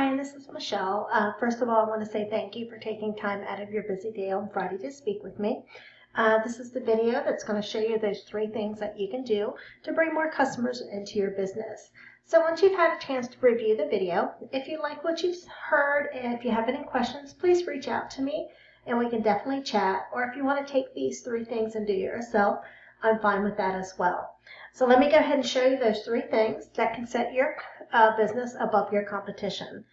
Hi, this is Michelle. First of all, I want to say thank you for taking time out of your busy day on Friday to speak with me. This is the video that's going to show you those 3 things that you can do to bring more customers into your business. So once you've had a chance to review the video, if you like what you've heard and if you have any questions, please reach out to me and we can definitely chat. Or if you want to take these 3 things and do it yourself, I'm fine with that as well. So let me go ahead and show you those 3 things that can set your business above your competition.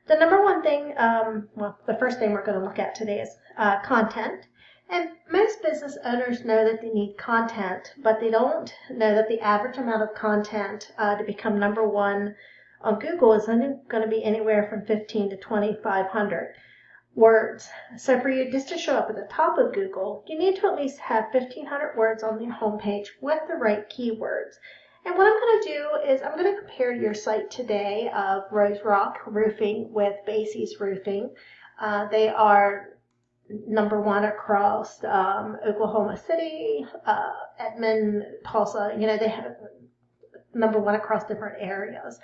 The number one thing, the first thing we're going to look at today is content. And most business owners know that they need content, but they don't know that the average amount of content to become number 1 on Google is only going to be anywhere from 15 to 2,500 words. So for you just to show up at the top of Google, you need to at least have 1,500 words on your homepage with the right keywords. And what I'm going to do is I'm going to compare your site today of Rose Rock Roofing with Basie's Roofing. They are number 1 across Oklahoma City, Edmond, Tulsa. You know, they have number 1 across different areas.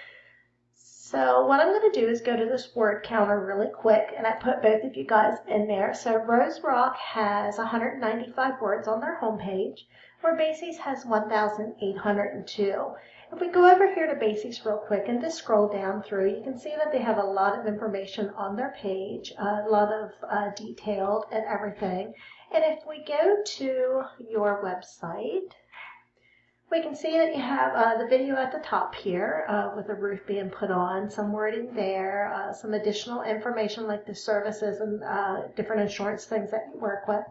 So what I'm going to do is go to this word counter really quick, and I put both of you guys in there. So Rose Rock has 195 words on their homepage, where Basie's has 1,802. If we go over here to Basie's real quick and just scroll down through, you can see that they have a lot of information on their page, a lot of detailed and everything. And if we go to your website, we can see that you have the video at the top here with the roof being put on, some wording there, some additional information like the services and different insurance things that you work with.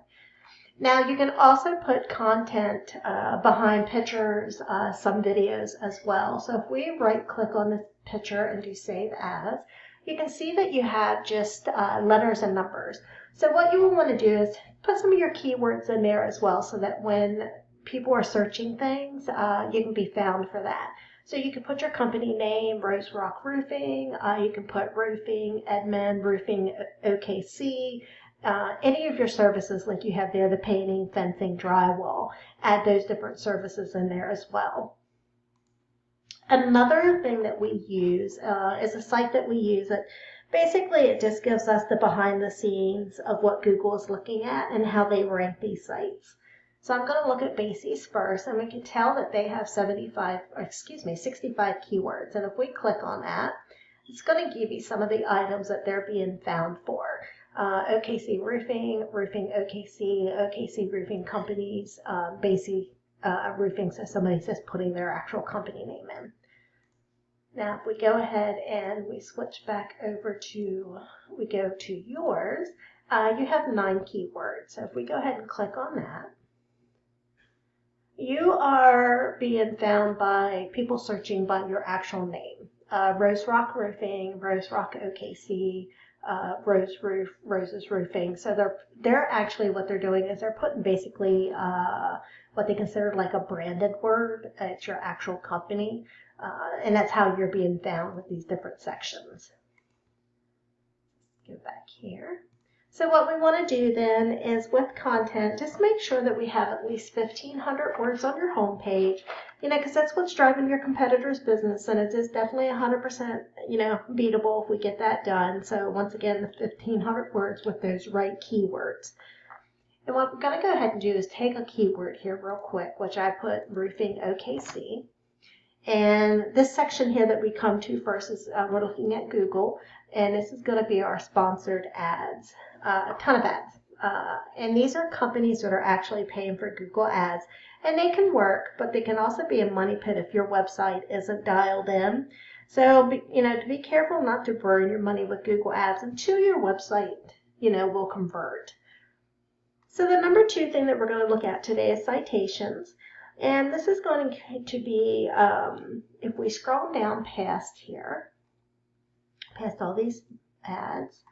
Now you can also put content behind pictures, some videos as well. So if we right click on this picture and do save as, you can see that you have just letters and numbers. So what you will want to do is put some of your keywords in there as well, so that when people are searching things, you can be found for that. So you can put your company name, Rose Rock Roofing, you can put roofing, Edmond, roofing, OKC, any of your services like you have there, the painting, fencing, drywall, add those different services in there as well. Another thing that we use is a site that we use that basically it just gives us the behind the scenes of what Google is looking at and how they rank these sites. So I'm going to look at Basie's first, and we can tell that they have 65 keywords. And if we click on that, it's going to give you some of the items that they're being found for. OKC Roofing, Roofing OKC, OKC Roofing Companies, Basie Roofing, so somebody's just putting their actual company name in. Now if we go ahead and we switch back over to, we go to yours, you have 9 keywords. So if we go ahead and click on that, you are being found by people searching by your actual name. Rose Rock Roofing, Rose Rock OKC, Rose's Roofing. So they're actually, what they're doing is they're putting basically what they consider like a branded word. It's your actual company. And that's how you're being found with these different sections. Go back here. So what we want to do then is with content, just make sure that we have at least 1,500 words on your homepage, because that's what's driving your competitor's business, and it is definitely 100%, beatable if we get that done. So once again, the 1,500 words with those right keywords. And what we're going to go ahead and do is take a keyword here real quick, which I put roofing OKC. And this section here that we come to first is we're looking at Google, and this is going to be our sponsored ads, a ton of ads. And these are companies that are actually paying for Google ads, and they can work, but they can also be a money pit if your website isn't dialed in. So, to be careful not to burn your money with Google ads until your website, will convert. So the number 2 thing that we're going to look at today is citations. And this is going to be, if we scroll down past here, past all these ads,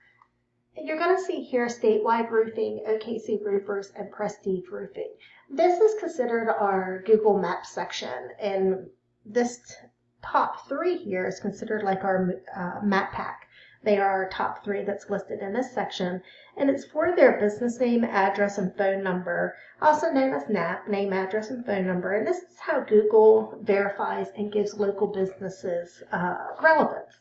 you're going to see here Statewide Roofing, OKC Roofers, and Prestige Roofing. This is considered our Google Maps section, and this top 3 here is considered like our map pack. They are our top 3 that's listed in this section, and it's for their business name, address, and phone number, also known as NAP, name, address, and phone number. And this is how Google verifies and gives local businesses relevance.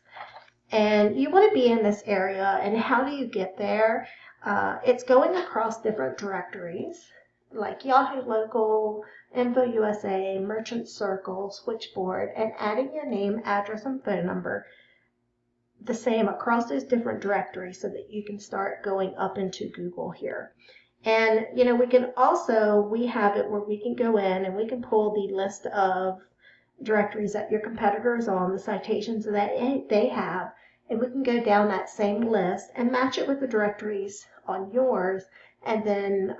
And you want to be in this area. And how do you get there? It's going across different directories like Yahoo Local, Info USA, Merchant Circle, Switchboard, and adding your name, address, and phone number the same across those different directories so that you can start going up into Google here. And we can also, we have it where we can go in and we can pull the list of directories that your competitor is on, the citations that they have, and we can go down that same list and match it with the directories on yours, and then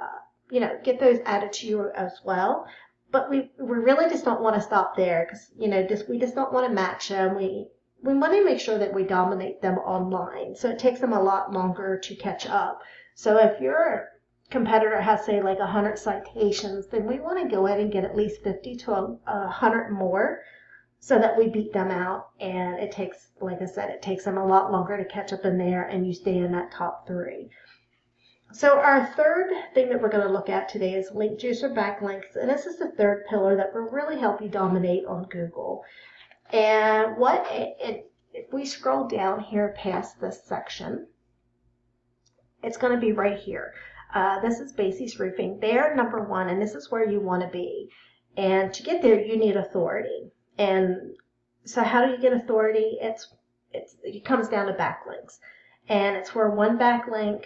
get those added to you as well. But we really just don't want to stop there, because we just don't want to match them. We want to make sure that we dominate them online, so it takes them a lot longer to catch up. So if your competitor has, say, like 100 citations, then we want to go ahead and get at least 50 to 100 more so that we beat them out. And it takes, like I said, it takes them a lot longer to catch up in there, and you stay in that top 3. So our third thing that we're going to look at today is link juice or backlinks. And this is the third pillar that will really help you dominate on Google. And if we scroll down here past this section, it's going to be right here. This is Basie's Roofing. They're number 1, and this is where you want to be. And to get there, you need authority. And so how do you get authority? It comes down to backlinks. And it's where one backlink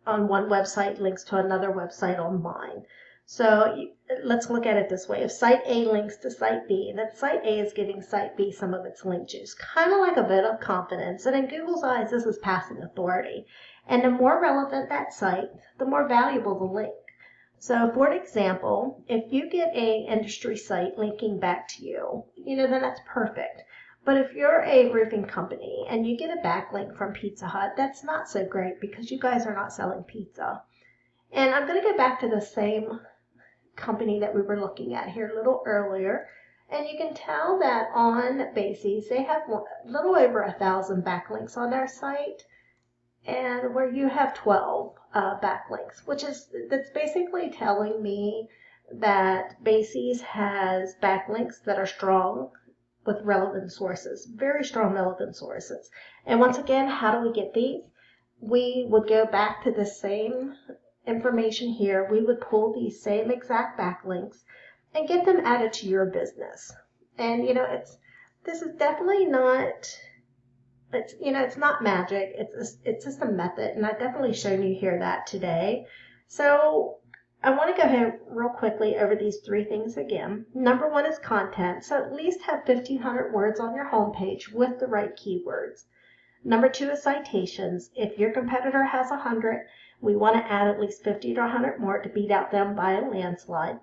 on one website links to another website online. So let's look at it this way. If site A links to site B, then site A is giving site B some of its link juice, kind of like a bit of confidence. And in Google's eyes, this is passing authority. And the more relevant that site, the more valuable the link. So for an example, if you get an industry site linking back to you, then that's perfect. But if you're a roofing company and you get a backlink from Pizza Hut, that's not so great because you guys are not selling pizza. And I'm going to go back to the same company that we were looking at here a little earlier. And you can tell that on Basie's, they have a little over 1,000 backlinks on their site, and where you have 12 backlinks, that's basically telling me that Basie's has backlinks that are strong with relevant sources, very strong relevant sources. And once again, how do we get these? We would go back to the same information here. We would pull these same exact backlinks and get them added to your business. And this is definitely not, it's not magic. It's just a method, and I've definitely shown you here that today. So I want to go ahead real quickly over these 3 things again. Number 1 is content, so at least have 1,500 words on your homepage with the right keywords. Number 2 is citations. If your competitor has 100, we want to add at least 50 to 100 more to beat out them by a landslide.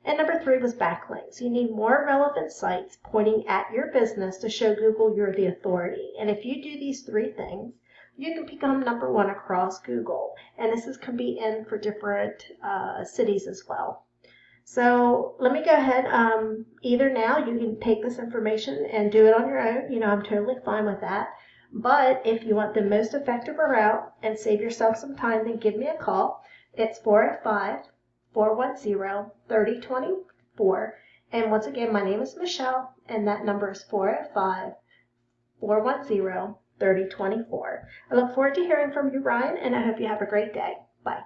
And number 3 was backlinks. You need more relevant sites pointing at your business to show Google you're the authority. And if you do these 3 things, you can become number 1 across Google. And this can be in for different cities as well. So let me go ahead. Either now you can take this information and do it on your own. I'm totally fine with that. But if you want the most effective route and save yourself some time, then give me a call. It's 405-410-3024. And once again, my name is Michelle, and that number is 405-410-3024. I look forward to hearing from you, Ryan, and I hope you have a great day. Bye.